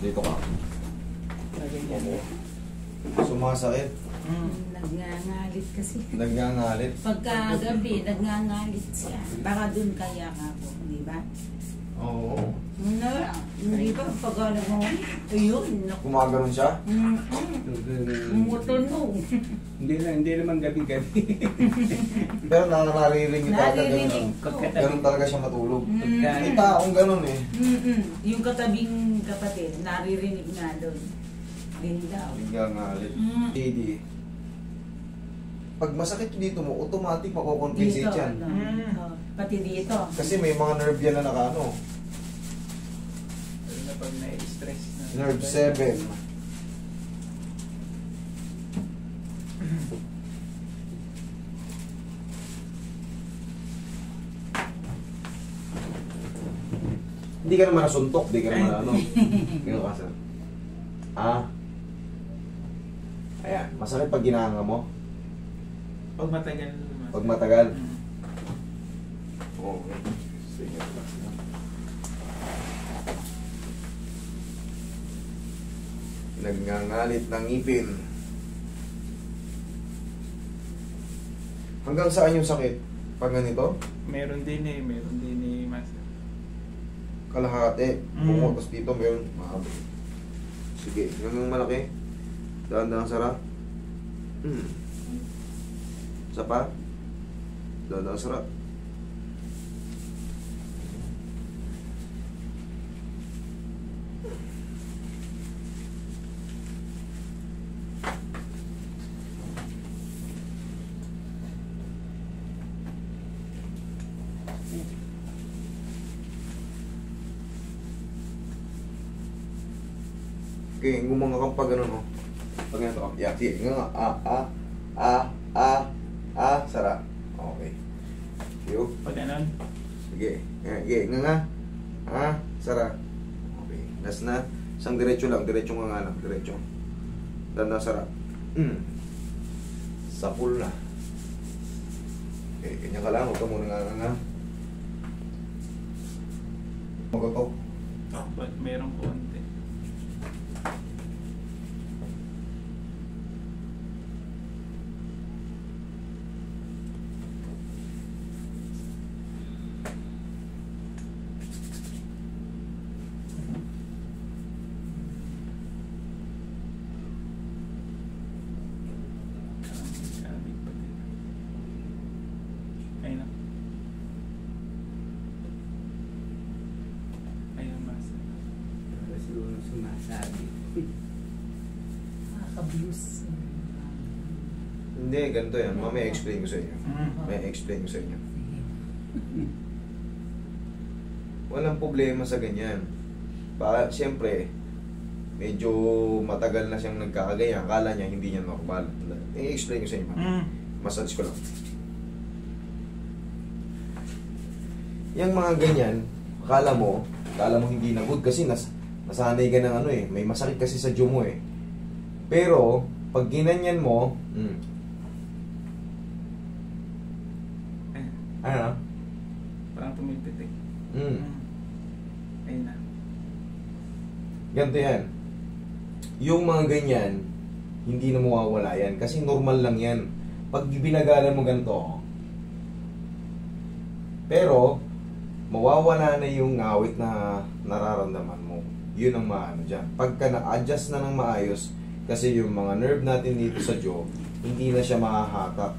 Dito ka. Sumasakit. Nagngangalit kasi. Nagngangalit. Pagkagabi, nagngangalit siya. Baka dun kaya ka po, di ba? Oo. Hindi ba? Pag ano mo, ayun. Gumaganon siya? Umutunog. Hindi naman gabi-gabi. Pero naririnig niyo talaga Naririnig ganun. ko. Ganun talaga siya matulog. Mm. May taong ganun eh. Yung katabing kapatid, naririnig nga doon. Din daw. Nagngangalit. Mm. JD. Pag masakit dito mo, automatic makocompensate Dito, yan. ano, pati dito. Kasi may mga nerve yan na nakaano. Lalo na pag na-stress na. Nerve 7. Hindi ka naman nasuntok, hindi ka naman ano. Ganun ka, sir. Ah. Ayan, masakit pag ginahanga mo. Pag matagal. Pag matagal. Mm. Okay. Sige, relax na. Nagngangalit ng ngipin. Hanggang saan yung sakit? Pag ganito? Meron din Master. Kalahati. Mm. Pumutos dito, meron. Mahaba. Sige, yung malaki. Dahan-dahan sarap. Isa pa. Dahan-dahan sarap. Okay, gumanga kang pag ganun, oh. Pag ganito, oh. Yeah, sige, nga, sara. Okay. Yo. Pag ganon. Sige, nga, sara. Okay, last na. Isang diretso lang, diretso nga lang, diretso. Tanda, sara. Sapul na. Okay, ganyan ka lang, huwag ka muna nga. Magatok. Pag merong konti. Sumasabi. Nakaka-blues. Hindi, ganito yan. Mamaya explain ko sa inyo. Mm. May explain ko sa inyo. Walang problema sa ganyan. Para, siyempre, medyo matagal na siyang nagkakagaya. Akala niya hindi niya normal. I-explain ko sa inyo. Massage ko lang. Yung mga ganyan, akala mo hindi na good kasi nasanay ka ng ano eh. May masakit kasi sa jaw mo eh. Pero, pag ginanyan mo, ano? Parang tumipitik. Ayun na. Ganito yan. Yung mga ganyan, hindi na mawawala yan. Kasi normal lang yan. Pag binagalan mo ganito, pero, mawawala na yung awit na nararamdaman mo. Yun ang maano dyan. Pagka na-adjust na ng maayos, kasi yung mga nerve natin dito sa jaw, hindi na siya mahahatak.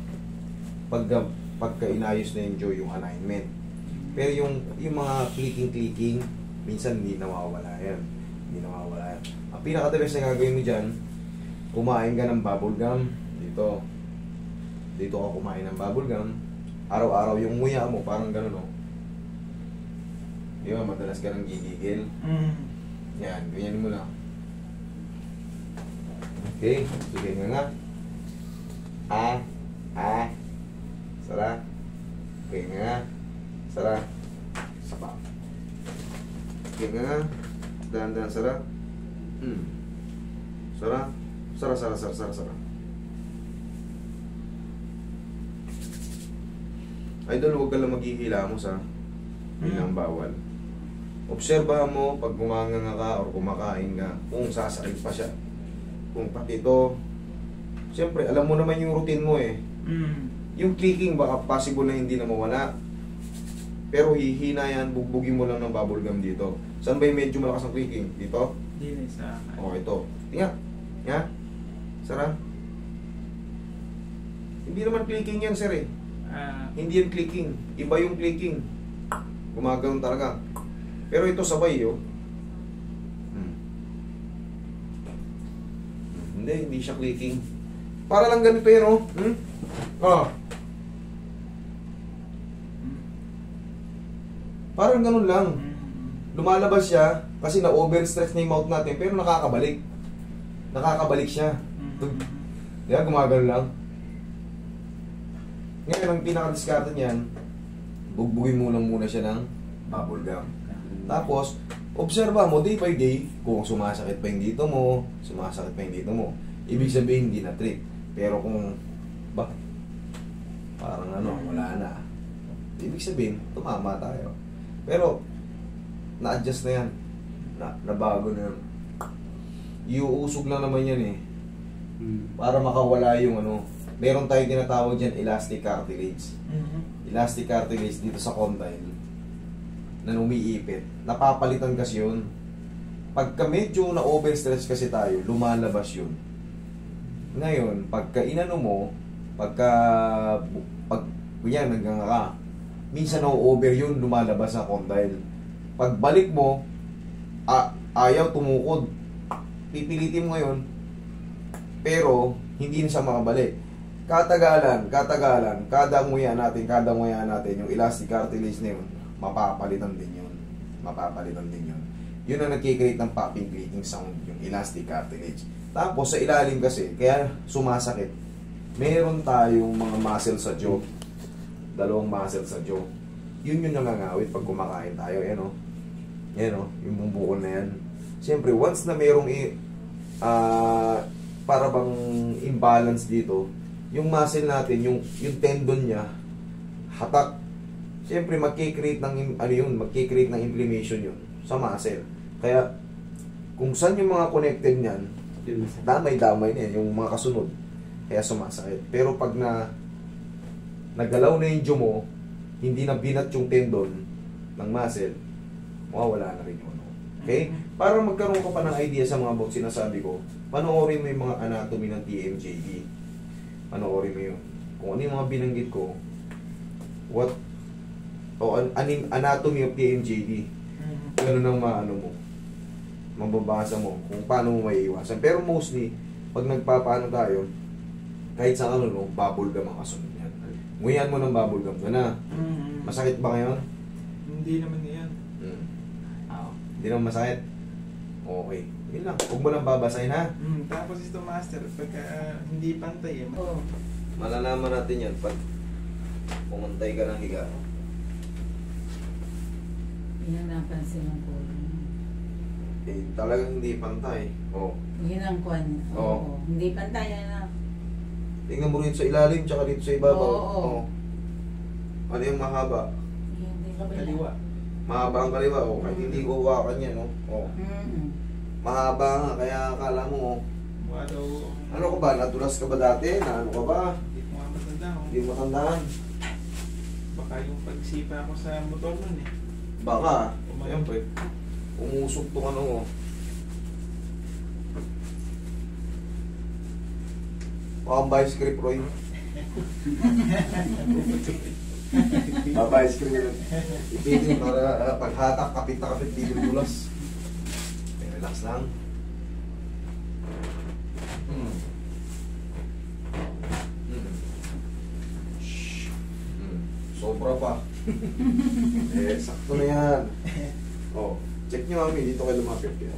Pagka inayos na yung jaw, yung alignment. Pero yung mga clicking, minsan hindi nawawala yan. Hindi nawawala yan. Ang pinaka-the best na gagawin mo dyan, kumain ka ng bubble gum. Dito ka kumain ng bubble gum. Araw-araw yung nguya mo, parang gano'n, no? Di ba, madalas ka nang gigigil. Yan, ganyan mo lang. Okay, sige nga. Sara. Okay nga. Sara. Sapa. Okay nga. Dahan-dahan, sara. Sara. Sara. Idol, huwag ka lang maghihilamos, ha? Yun ang bawal. Obserbahan mo pag gumanganga ka or kumakain ka, kung sasakit pa siya. Kung pati ito, siyempre, alam mo naman yung routine mo eh. Yung clicking, baka possible na hindi na mawala. Pero hihina yan, bugbugin mo lang ng bubble gum dito. Saan ba yung medyo malakas ang clicking? Dito? Hindi na sa akin. O, ito. Tingnan. Yan. Sara. Hindi naman clicking yan, sir eh. Hindi yan clicking. Iba yung clicking. Gumagano'n talaga. Pero ito sabay, oh. Hindi siya clicking. Para lang ganito yan, oh. Parang ganun lang. Lumalabas siya kasi na-overstretch na yung mouth natin pero nakakabalik. Nakakabalik siya. Diba, gumagano lang. Ngayon, ang pinaka-discarte niyan, bugbugin mo lang muna siya ng bubble gum. Tapos, obserba mo day by day kung sumasakit pa yung dito mo, sumasakit pa yung dito mo. Ibig sabihin, hindi na trip. Pero kung, parang wala na. Ibig sabihin, tumama tayo. Pero, na-adjust na yan. Nabago na yan. Iuusog lang naman yan eh. Para makawala yung meron tayong tinatawag dyan, elastic cartilage. Elastic cartilage dito sa condyle na umiipit. Napapalitan kasi yun. Pagka medyo na-overstretch kasi tayo, lumalabas yun. Ngayon, pagka inano mo, pag kunyan, hanggang ka, minsan na-over yun, lumalabas sa condyle. Pagbalik mo, ayaw tumukod. Pipilitin mo ngayon, pero hindi na siya makabalik. Katagalan, kada nguya natin, yung elastic cartilage na yun, mapapalitan din yun. Yun ang nagkikreate ng popping clicking sound, yung elastic cartilage. Tapos sa ilalim kasi, kaya sumasakit, meron tayong mga muscle sa jaw. Dalawang muscle sa jaw. Yun yung nangangawit pag kumakain tayo. Yung bumukol na yan. Siyempre, once na merong para bang imbalance dito, yung muscle natin, yung tendon niya, hatak. Siyempre, magkikreate ng inflammation yun sa muscle. Kaya, kung saan yung mga connected niyan, damay-damay na yan, yung mga kasunod. Kaya sumasakit. Pero pag nagalaw na yung jaw mo, hindi na binat yung tendon ng muscle, mawawala na rin yun. Okay? Para magkaroon ka pa ng idea sa mga sinasabi ko, panoorin mo yung mga anatomy ng TMJD. Panoorin mo yun. Kung ano yung mga binanggit ko, anatomy of TMJD. Ganun ang mababasa mo kung paano mo maiiwasan. Pero mostly, pag nagpapaano tayo, kahit sa bubble gum ang kasunod yan. Nguyan mo ng bubble gum na. Masakit ba ngayon? Hindi naman yan. Hindi naman masakit? Okay. Yun lang. Huwag mo lang babasahin ha. Tapos ito master, pagka hindi pantay Malalaman natin yan pag pumantay ka ng higa. Yan napansin ng ko. Talagang hindi pantay. Yun ang kwan. Hindi pantay na. Tingnan mo rin sa ilalim tsaka dito sa ibabaw. Ano yung mahaba? Hindi kaliwa. Mahaba ang kaliwa. Kahit hindi ko hawakan yan. Mahaba nga. Kaya akala mo. Ano ka ba? Natulas ka ba dati? Ano ka ba? Hindi ko nga matandaan. Hindi mo matandaan. Baka yung pagsipa ko sa motor nun eh. Baka. Siyempre. Umusok tong Baka ice cream, Roy. Baba ice cream. Ipinin para paghatak, kapit na kapit, di dulas. Relax lang. Sobra pa. Sakto na yan. Check nyo mami, dito kayo lumapit kayo.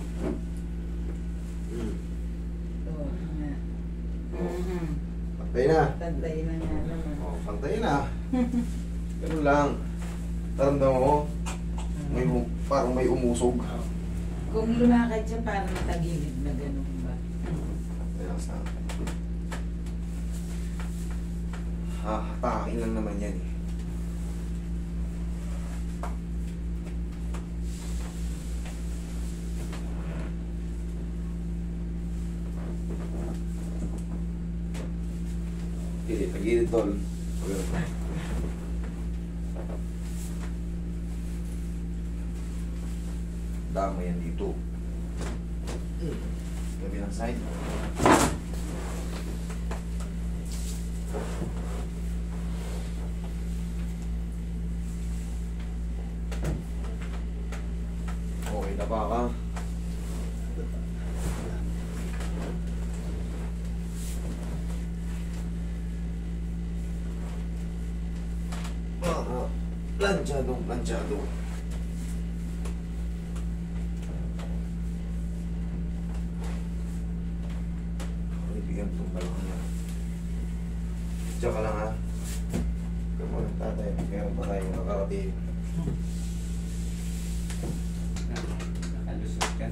Pantay na. Pantay na nga naman. Pantay na. Ganun lang. Taramdaman mo, parang may umusog. Kung lumakad siya, parang matagilid na gano'n ba? Relax na. Hatakin lang naman yan eh. Tagilid, tagilid tol. Dama yan dito. Kabilang side. Okay na ba ka? Planchado, planchado. Ibigyan itong balong niya. Diyan ka lang ha. Come on, tatay. Meron pa tayong nakarating. Nakalusot ka.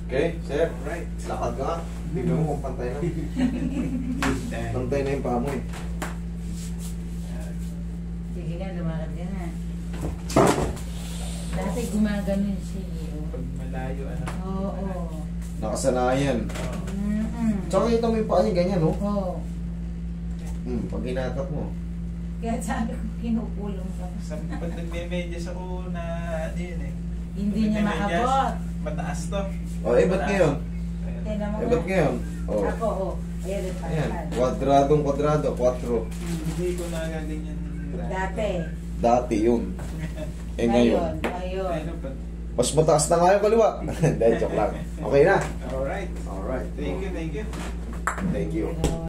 Okay, sir. Alright. Lakad ka. Tignan mo kung pantay na. Pantay na yung paa mo eh. Sige nga, lumakad ka na. Dati gumaganon siya. Pag malayo, ano. Oo. Nakasanayan. Tsaka kita mo yung paa niya ganyan, no? Oo. Pag hinatak mo. Kaya sabi ko, kinukulong ka. Sa pag nagme-medyas ako na ano yun eh. Hindi niya Nagme-medyas, maabot. Mataas to. O, ba't ngayon? Ayan. Tignan mo Ba't nga. ngayon? O. Ako, oo. Ayan, Ayan, palipad. kwadradong kwadrado, 4. Hindi ko na ganyan. Dati. Dati yun. Eh ngayon. Ngayon. Ano pa? Mas mataas na nga yung kaliwa. Hindi, joke lang. Okay na. Alright. Alright. Thank you, thank you. Thank you. Ngayon.